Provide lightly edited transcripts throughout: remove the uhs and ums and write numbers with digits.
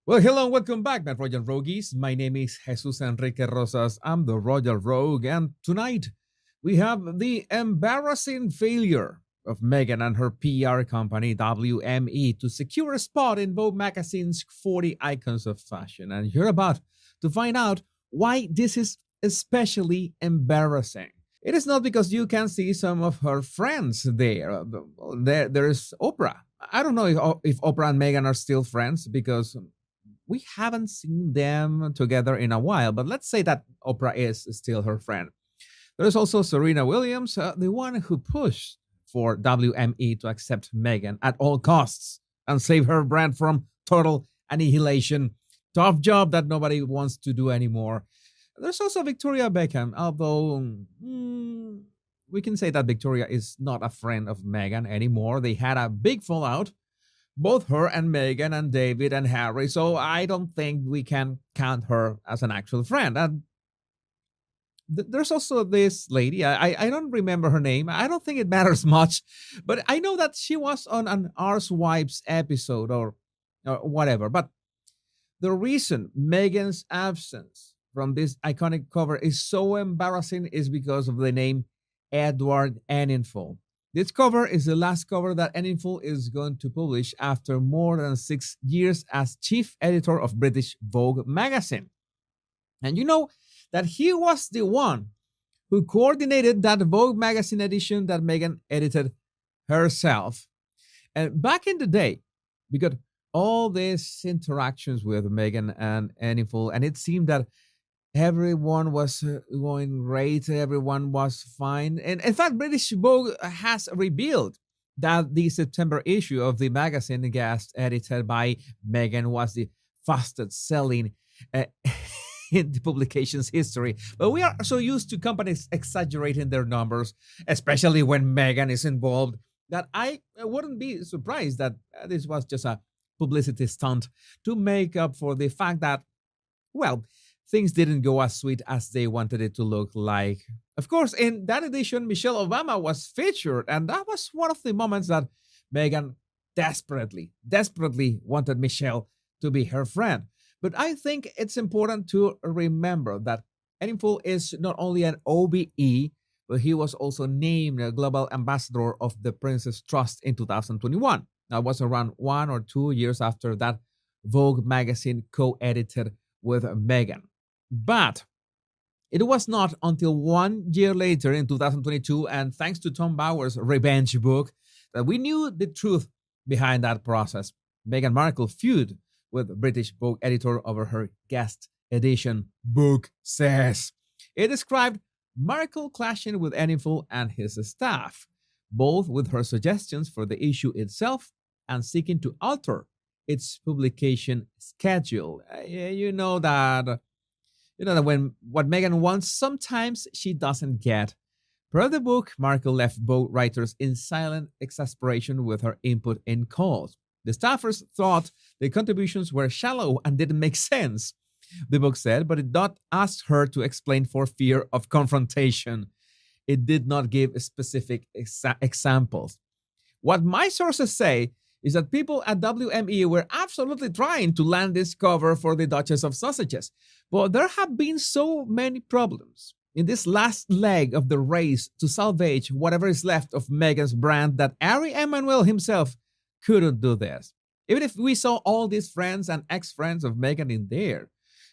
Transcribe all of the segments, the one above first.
Well, hello and welcome back, my Royal Rogues. My name is Jesus Enrique Rosas. I'm the Royal Rogue, and tonight we have the embarrassing failure of Meghan and her PR company, WME, to secure a spot in Vogue magazine's 40 Icons of Fashion. And you're about to find out why this is especially embarrassing. It is not because you can see some of her friends there. There's Oprah. I don't know if Oprah and Meghan are still friends because we haven't seen them together in a while, but let's say that Oprah is still her friend. There's also Serena Williams, the one who pushed for WME to accept Meghan at all costs and save her brand from total annihilation. Tough job that nobody wants to do anymore. There's also Victoria Beckham, although we can say that Victoria is not a friend of Meghan anymore. They had a big fallout, both her and Meghan and David and Harry. So I don't think we can count her as an actual friend. And there's also this lady. I don't remember her name. I don't think it matters much, but I know that she was on an Arsewives episode or whatever. But the reason Meghan's absence from this iconic cover is so embarrassing is because of the name Edward Enninful. This cover is the last cover that Enninful is going to publish after more than 6 years as chief editor of British Vogue magazine. And you know that he was the one who coordinated that Vogue magazine edition that Meghan edited herself. And back in the day, we got all these interactions with Meghan and Enninful, and it seemed that everyone was going great, everyone was fine. And in fact, British Vogue has revealed that the September issue of the magazine, guest edited by Meghan, was the fastest selling uh, in the publication's history. But we are so used to companies exaggerating their numbers, especially when Meghan is involved, that I wouldn't be surprised that this was just a publicity stunt to make up for the fact that, well, things didn't go as sweet as they wanted it to look like. Of course, in that edition, Michelle Obama was featured, and that was one of the moments that Meghan desperately wanted Michelle to be her friend. But I think it's important to remember that Enninful is not only an OBE, but he was also named a global ambassador of the Princess Trust in 2021. That was around 1 or 2 years after that Vogue magazine co edited with Meghan. But it was not until 1 year later in 2022, and thanks to Tom Bauer's revenge book, that we knew the truth behind that process. Meghan Markle feud with British Vogue editor over her guest edition book says. It described Markle clashing with Enninful and his staff, both with her suggestions for the issue itself and seeking to alter its publication schedule. You know that when what Meghan wants, sometimes she doesn't get. Per the book, Markle left Vogue writers in silent exasperation with her input in calls. The staffers thought the contributions were shallow and didn't make sense, the book said, but it did not ask her to explain for fear of confrontation. It did not give specific examples. What my sources say is that people at WME were absolutely trying to land this cover for the Duchess of Sausages. But there have been so many problems in this last leg of the race to salvage whatever is left of Meghan's brand that Ari Emanuel himself couldn't do this. Even if we saw all these friends and ex-friends of Meghan in there,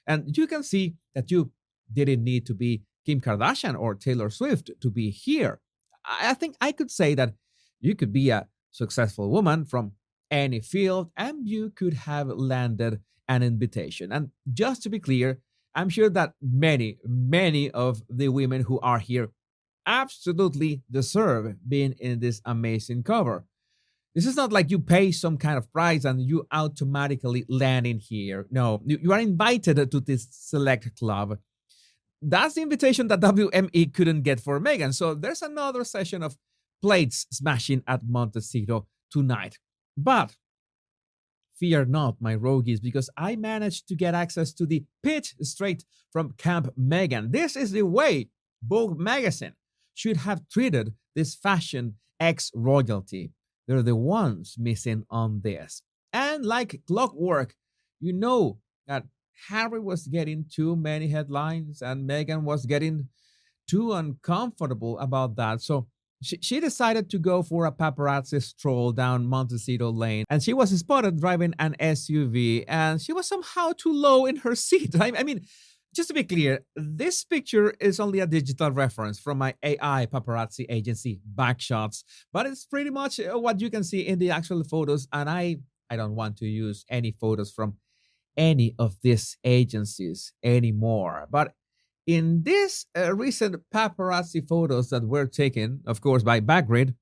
and you can see that you didn't need to be Kim Kardashian or Taylor Swift to be here. I think I could say that you could be a successful woman from any field and you could have landed an invitation. And just to be clear, I'm sure that many of the women who are here absolutely deserve being in this amazing cover. This is not like you pay some kind of price and you automatically land in here. No, you are invited to this select club. That's the invitation that WME couldn't get for Meghan. So there's another session of plates smashing at Montecito tonight. But fear not, my rogues, because I managed to get access to the pitch straight from Camp Meghan. This is the way Vogue magazine should have treated this fashion ex royalty. They're the ones missing on this. And like clockwork, You know that Harry was getting too many headlines and Meghan was getting too uncomfortable about that. So she decided to go for a paparazzi stroll down Montecito Lane, and she was spotted driving an SUV, and she was somehow too low in her seat. I mean, just to be clear, this picture is only a digital reference from my AI paparazzi agency, Backshots, but it's pretty much what you can see in the actual photos, and I don't want to use any photos from any of these agencies anymore. But in these recent paparazzi photos that were taken, of course, by Backgrid,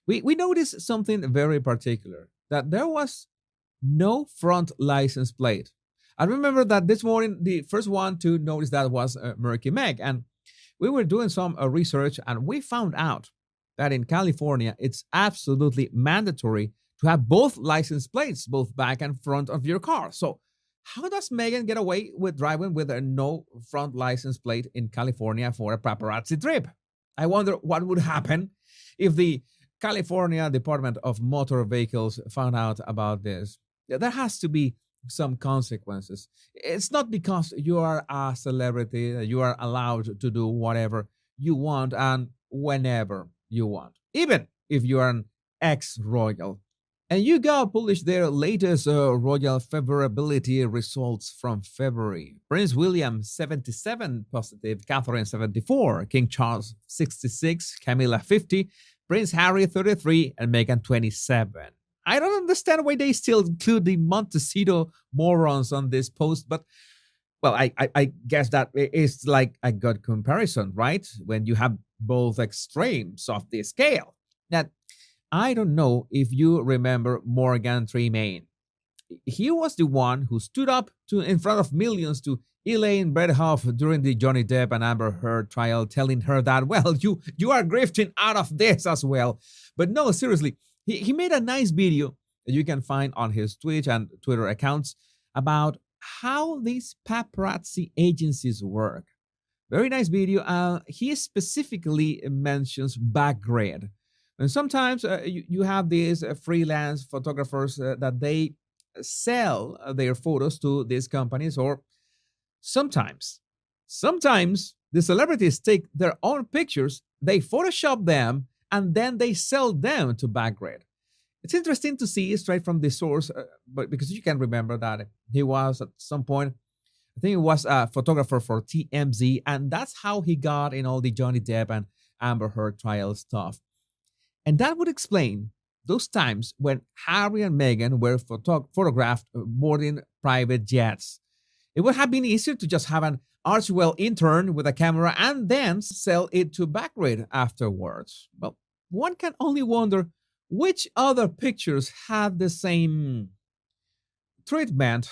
we noticed something very particular, that there was no front license plate. I remember that this morning, the first one to notice that was Murky Meg. And we were doing some research and we found out that in California, it's absolutely mandatory to have both license plates, both back and front of your car. So, how does Megan get away with driving with a no front license plate in California for a paparazzi trip? I wonder what would happen if the California Department of Motor Vehicles found out about this. There has to be some consequences. It's not because you are a celebrity that you are allowed to do whatever you want and whenever you want, even if you are an ex royal. And YouGov published their latest royal favorability results from February. Prince William 77 positive, Catherine 74, King Charles 66, Camilla 50, Prince Harry 33, and Meghan 27. I don't understand why they still include the Montecito morons on this post, but well, I guess that is like a good comparison, right? When you have both extremes of the scale. That I don't know if you remember Morgan Tremaine. He was the one who stood up to in front of millions to Elaine Bredhoff during the Johnny Depp and Amber Heard trial, telling her that, well, you are grifting out of this as well. But no, seriously, he made a nice video that you can find on his Twitch and Twitter accounts about how these paparazzi agencies work. Very nice video. He specifically mentions Backgrid. And sometimes you have these freelance photographers that they sell their photos to these companies, or sometimes the celebrities take their own pictures, they Photoshop them, and then they sell them to Backgrid. It's interesting to see straight from the source, but because you can remember that he was at some point, I think he was a photographer for TMZ, and that's how he got in all the Johnny Depp and Amber Heard trial stuff. And that would explain those times when Harry and Meghan were photographed boarding private jets. It would have been easier to just have an Archwell intern with a camera and then sell it to Backgrid afterwards. Well, one can only wonder which other pictures had the same treatment.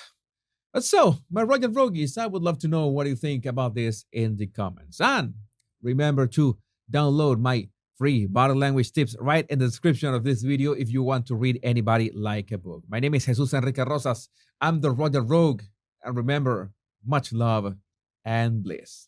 So, my Royal Rogues, I would love to know what you think about this in the comments. And remember to download my free body language tips right in the description of this video if you want to read anybody like a book. My name is Jesus Enrique Rosas. I'm the Royal Rogue. And remember, much love and bliss.